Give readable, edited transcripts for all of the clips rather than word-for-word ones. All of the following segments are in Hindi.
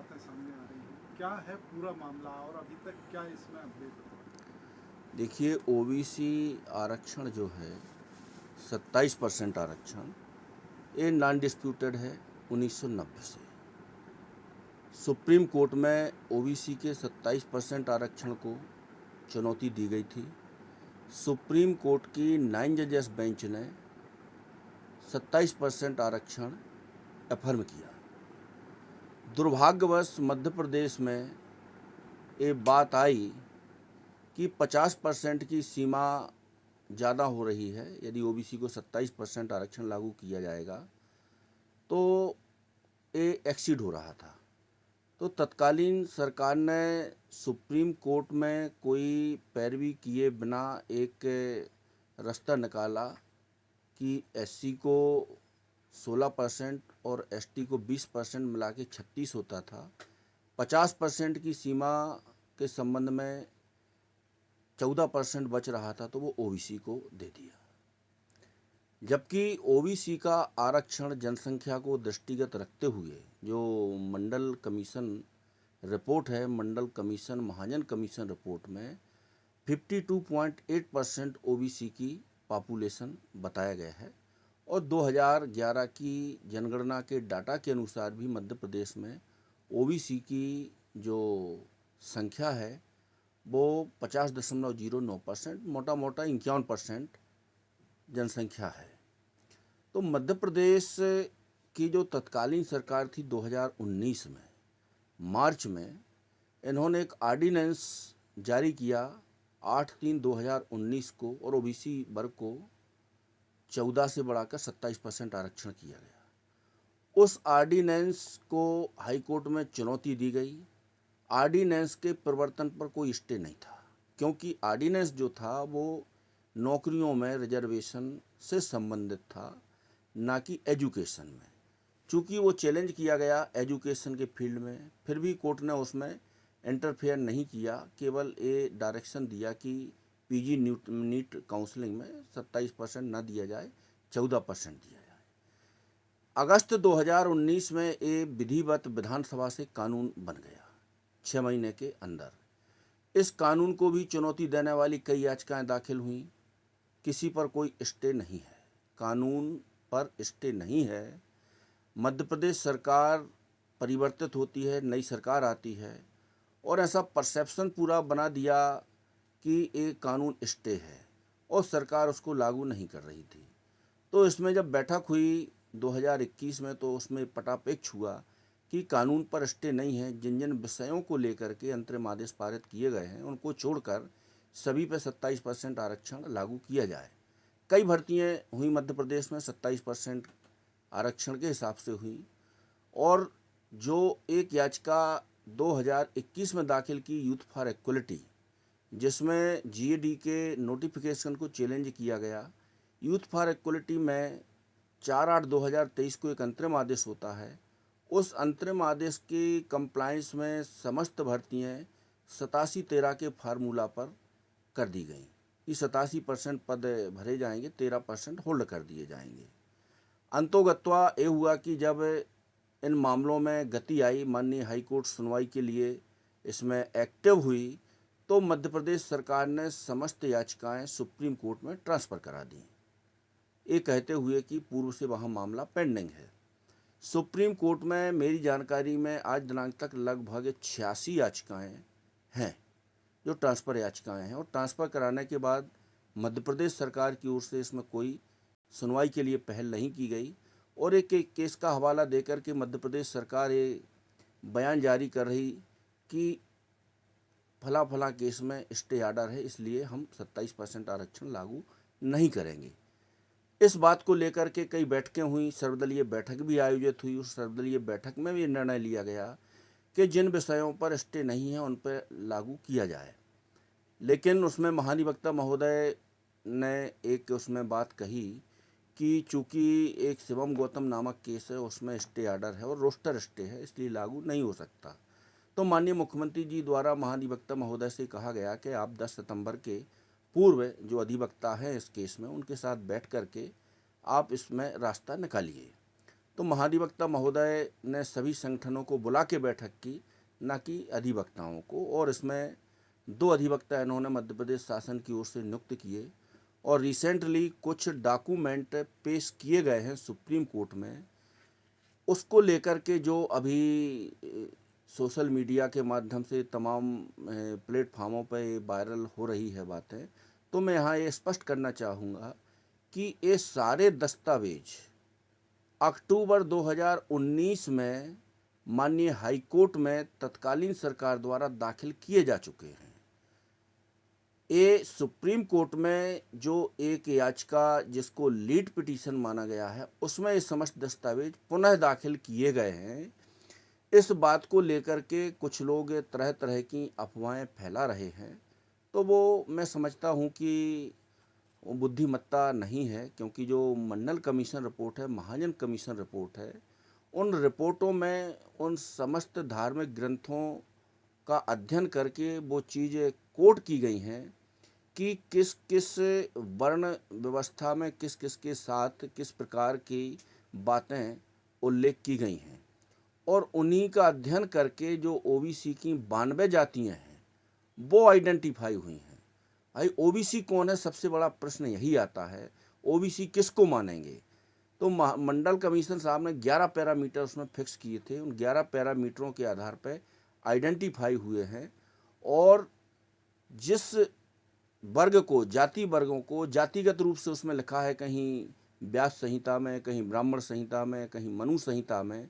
बातें सामने आ रही हैं, क्या है पूरा मामला और अभी तक क्या इसमें अपडेट हुआ? देखिए, ओबीसी आरक्षण जो है 27% आरक्षण, ये नॉन डिस्प्यूटेड है 1990 से। सुप्रीम कोर्ट में ओबीसी के 27% आरक्षण को चुनौती दी गई थी। सुप्रीम कोर्ट की 9 जजेस बेंच ने 27% आरक्षण अफर्म किया। दुर्भाग्यवश मध्य प्रदेश में ये बात आई कि 50% की सीमा ज़्यादा हो रही है। यदि ओबीसी को 27% आरक्षण लागू किया जाएगा तो ये एक्सीड हो रहा था। तो तत्कालीन सरकार ने सुप्रीम कोर्ट में कोई पैरवी किए बिना एक रास्ता निकाला कि एससी को 16% और एसटी को 20% मिला के 36 होता था। 50% की सीमा के संबंध में 14% बच रहा था, तो वो ओबीसी को दे दिया। जबकि ओबीसी का आरक्षण जनसंख्या को दृष्टिगत रखते हुए जो मंडल कमीशन रिपोर्ट है, मंडल कमीशन महाजन कमीशन रिपोर्ट में 52.8% ओबीसी की पॉपुलेशन बताया गया है। और 2011 की जनगणना के डाटा के अनुसार भी मध्य प्रदेश में ओबीसी की जो संख्या है वो 50.09%, मोटा मोटा 51% जनसंख्या है। तो मध्य प्रदेश की जो तत्कालीन सरकार थी 2019 में मार्च में, इन्होंने एक ऑर्डिनेंस जारी किया 8/3/2019 को, और ओबीसी वर्ग को 14 से बढ़ाकर 27% आरक्षण किया गया। उस ऑर्डिनेंस को हाई कोर्ट में चुनौती दी गई। ऑर्डिनेंस के प्रवर्तन पर कोई स्टे नहीं था, क्योंकि ऑर्डिनेंस जो था वो नौकरियों में रिजर्वेशन से संबंधित था, ना कि एजुकेशन में। चूँकि वो चैलेंज किया गया एजुकेशन के फील्ड में, फिर भी कोर्ट ने उसमें इंटरफेयर नहीं किया, केवल ये डायरेक्शन दिया कि पीजी नीट काउंसलिंग में 27% ना दिया जाए, 14% दिया जाए। अगस्त 2019 में ये विधिवत विधानसभा से कानून बन गया 6 महीने के अंदर। इस कानून को भी चुनौती देने वाली कई याचिकाएं दाखिल हुई। किसी पर कोई स्टे नहीं है, कानून पर स्टे नहीं है। मध्य प्रदेश सरकार परिवर्तित होती है, नई सरकार आती है, और ऐसा परसेप्शन पूरा बना दिया कि एक कानून स्टे है और सरकार उसको लागू नहीं कर रही थी। तो इसमें जब बैठक हुई 2021 में, तो उसमें पटापेक्ष हुआ कि कानून पर स्टे नहीं है। जिन जिन विषयों को लेकर के अंतरिम आदेश पारित किए गए हैं उनको छोड़कर सभी पे 27% आरक्षण लागू किया जाए। कई भर्तियाँ हुई मध्य प्रदेश में 27% आरक्षण के हिसाब से हुई। और जो एक याचिका 2021 में दाखिल की यूथ फॉर इक्वलिटी, जिसमें जीएडी के नोटिफिकेशन को चैलेंज किया गया। यूथ फॉर इक्वलिटी में 4/8/2023 को एक अंतरिम आदेश होता है। उस अंतरिम आदेश की कंप्लायंस में समस्त भर्तियाँ 87-13 के फार्मूला पर कर दी गई कि 87% पद भरे जाएंगे, 13% होल्ड कर दिए जाएंगे। अंतोगत्वा ये हुआ कि जब इन मामलों में गति आई, माननीय हाई कोर्ट सुनवाई के लिए इसमें एक्टिव हुई, तो मध्य प्रदेश सरकार ने समस्त याचिकाएं सुप्रीम कोर्ट में ट्रांसफ़र करा दी, ये कहते हुए कि पूर्व से वहाँ मामला पेंडिंग है। सुप्रीम कोर्ट में मेरी जानकारी में आज दिनांक तक लगभग 86 याचिकाएँ हैं जो ट्रांसफ़र याचिकाएँ हैं, और ट्रांसफ़र कराने के बाद मध्य प्रदेश सरकार की ओर से इसमें कोई सुनवाई के लिए पहल नहीं की गई। और एक केस का हवाला देकर के मध्य प्रदेश सरकार ये बयान जारी कर रही कि फला फला केस में स्टे आर्डर है, इसलिए हम 27% आरक्षण लागू नहीं करेंगे। इस बात को लेकर के कई बैठकें हुई, सर्वदलीय बैठक भी आयोजित हुई। उस सर्वदलीय बैठक में भी निर्णय लिया गया कि जिन विषयों पर स्टे नहीं है उन पर लागू किया जाए। लेकिन उसमें महाधिवक्ता महोदय ने एक उसमें बात कही कि चूँकि एक शिवम गौतम नामक केस है, उसमें स्टे आर्डर है और रोस्टर स्टे है, इसलिए लागू नहीं हो सकता। तो माननीय मुख्यमंत्री जी द्वारा महाधिवक्ता महोदय से कहा गया कि आप 10 सितंबर के पूर्व जो अधिवक्ता हैं इस केस में, उनके साथ बैठ कर के आप इसमें रास्ता निकालिए। तो महाधिवक्ता महोदय ने सभी संगठनों को बुला के बैठक की, ना कि अधिवक्ताओं को, और इसमें 2 अधिवक्ता इन्होंने मध्य प्रदेश शासन की ओर से नियुक्त किए। और रिसेंटली कुछ डॉक्यूमेंट पेश किए गए हैं सुप्रीम कोर्ट में, उसको लेकर के जो अभी सोशल मीडिया के माध्यम से तमाम प्लेटफार्मों पर वायरल हो रही है बातें, तो मैं यहाँ ये स्पष्ट करना चाहूँगा कि ये सारे दस्तावेज अक्टूबर 2019 में माननीय हाईकोर्ट में तत्कालीन सरकार द्वारा दाखिल किए जा चुके हैं। ये सुप्रीम कोर्ट में जो एक याचिका जिसको लीड पिटीशन माना गया है, उसमें ये समस्त दस्तावेज पुनः दाखिल किए गए हैं। इस बात को लेकर के कुछ लोग तरह तरह की अफवाहें फैला रहे हैं, तो वो मैं समझता हूँ कि वो बुद्धिमत्ता नहीं है, क्योंकि जो मंडल कमीशन रिपोर्ट है, महाजन कमीशन रिपोर्ट है, उन रिपोर्टों में उन समस्त धार्मिक ग्रंथों का अध्ययन करके वो चीज़ें कोट की गई हैं कि किस किस वर्ण व्यवस्था में किस किस के साथ किस प्रकार की बातें उल्लेख की गई हैं, और उन्हीं का अध्ययन करके जो ओबीसी की 92 जातियाँ हैं वो आइडेंटिफाई हुई हैं। भाई ओबीसी कौन है, सबसे बड़ा प्रश्न यही आता है, ओबीसी किसको मानेंगे? तो मंडल कमीशन साहब ने 11 पैरामीटर उसमें फिक्स किए थे, उन 11 पैरामीटरों के आधार पर आइडेंटिफाई हुए हैं, और जिस वर्ग को, जाति वर्गों को जातिगत रूप से उसमें लिखा है, कहीं व्यास संहिता में, कहीं ब्राह्मण संहिता में, कहीं मनु संहिता में,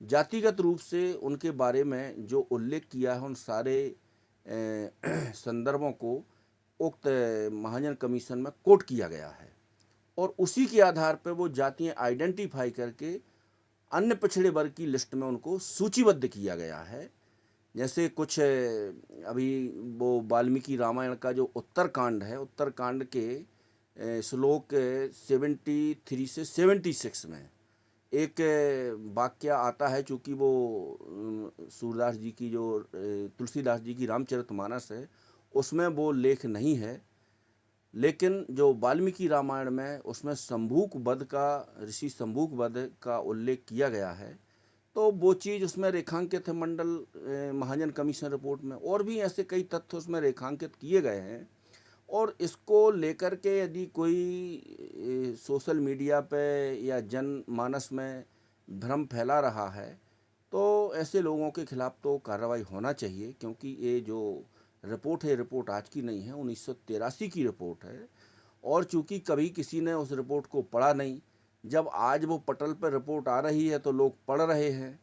जातिगत रूप से उनके बारे में जो उल्लेख किया है, उन सारे संदर्भों को उक्त महाजन कमीशन में कोट किया गया है, और उसी के आधार पर वो जातियाँ आइडेंटिफाई करके अन्य पिछड़े वर्ग की लिस्ट में उनको सूचीबद्ध किया गया है। जैसे कुछ अभी वो वाल्मीकि रामायण का जो उत्तरकांड है, उत्तरकांड के श्लोक 73 से 76 में एक वाक्य आता है, चूँकि वो सूरदास जी की जो तुलसीदास जी की रामचरितमानस है उसमें वो लेख नहीं है, लेकिन जो वाल्मीकि रामायण में उसमें शंभूक वध का, ऋषि शंभूक वध का उल्लेख किया गया है, तो वो चीज़ उसमें रेखांकित है मंडल महाजन कमीशन रिपोर्ट में, और भी ऐसे कई तथ्य उसमें रेखांकित किए गए हैं। और इसको लेकर के यदि कोई सोशल मीडिया पे या जनमानस में भ्रम फैला रहा है, तो ऐसे लोगों के खिलाफ तो कार्रवाई होना चाहिए, क्योंकि ये जो रिपोर्ट है, रिपोर्ट आज की नहीं है, 1983 की रिपोर्ट है, और चूंकि कभी किसी ने उस रिपोर्ट को पढ़ा नहीं, जब आज वो पटल पर रिपोर्ट आ रही है तो लोग पढ़ रहे हैं,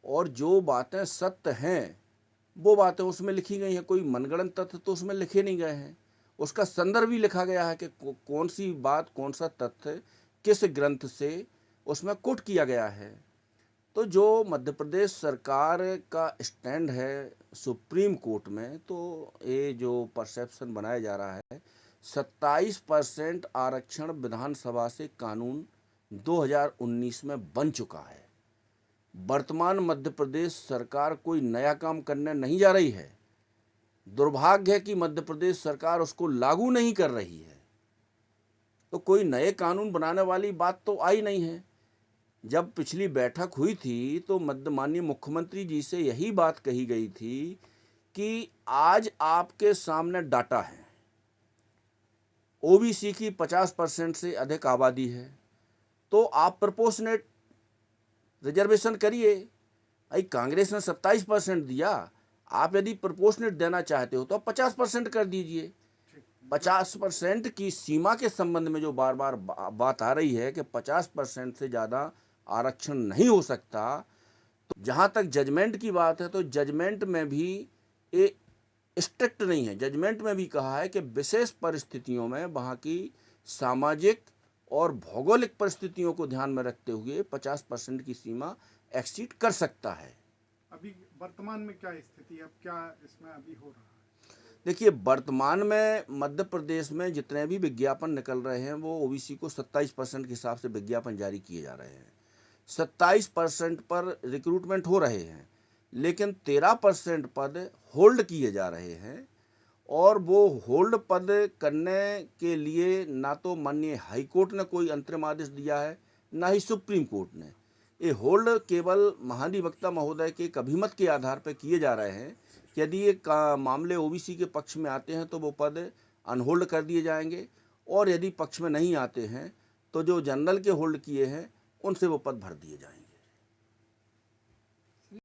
और जो बातें सत्य हैं वो बातें उसमें लिखी गई हैं, कोई मनगढ़ंत तथ्य तो उसमें लिखे नहीं गए हैं, उसका संदर्भ भी लिखा गया है कि कौन सी बात, कौन सा तथ्य किस ग्रंथ से उसमें कोट किया गया है। तो जो मध्य प्रदेश सरकार का स्टैंड है सुप्रीम कोर्ट में, तो ये जो परसेप्शन बनाया जा रहा है 27% आरक्षण विधानसभा से कानून 2019 में बन चुका है। वर्तमान मध्य प्रदेश सरकार कोई नया काम करने नहीं जा रही है, दुर्भाग्य है कि मध्य प्रदेश सरकार उसको लागू नहीं कर रही है, तो कोई नए कानून बनाने वाली बात तो आई नहीं है। जब पिछली बैठक हुई थी तो माननीय मुख्यमंत्री जी से यही बात कही गई थी कि आज आपके सामने डाटा है, ओबीसी की 50% से अधिक आबादी है, तो आप प्रोपोर्शनेट रिजर्वेशन करिए। भाई कांग्रेस ने 27% दिया, आप यदि प्रोपोर्शनेट देना चाहते हो तो आप 50% कर दीजिए। 50% की सीमा के संबंध में जो बार बार बात आ रही है कि 50% से ज़्यादा आरक्षण नहीं हो सकता, तो जहाँ तक जजमेंट की बात है तो जजमेंट में भी ये स्ट्रिक्ट नहीं है। जजमेंट में भी कहा है कि विशेष परिस्थितियों में वहाँ की सामाजिक और भौगोलिक परिस्थितियों को ध्यान में रखते हुए 50% की सीमा एक्सीड कर सकता है। अभी वर्तमान में क्या स्थिति है, अब क्या इसमें अभी हो रहा है? देखिए, वर्तमान में मध्य प्रदेश में जितने भी विज्ञापन निकल रहे हैं वो ओबीसी को 27% के हिसाब से विज्ञापन जारी किए जा रहे हैं। 27% पर रिक्रूटमेंट हो रहे हैं, लेकिन 13% पद होल्ड किए जा रहे हैं, और वो होल्ड पद करने के लिए ना तो माननीय हाई कोर्ट ने कोई अंतरिम आदेश दिया है, ना ही सुप्रीम कोर्ट ने। ये होल्ड केवल महाधिवक्ता महोदय के एक अभिमत के आधार पर किए जा रहे हैं कि यदि ये मामले ओबीसी के पक्ष में आते हैं तो वो पद अनहोल्ड कर दिए जाएंगे, और यदि पक्ष में नहीं आते हैं तो जो जनरल के होल्ड किए हैं उनसे वो पद भर दिए जाएंगे।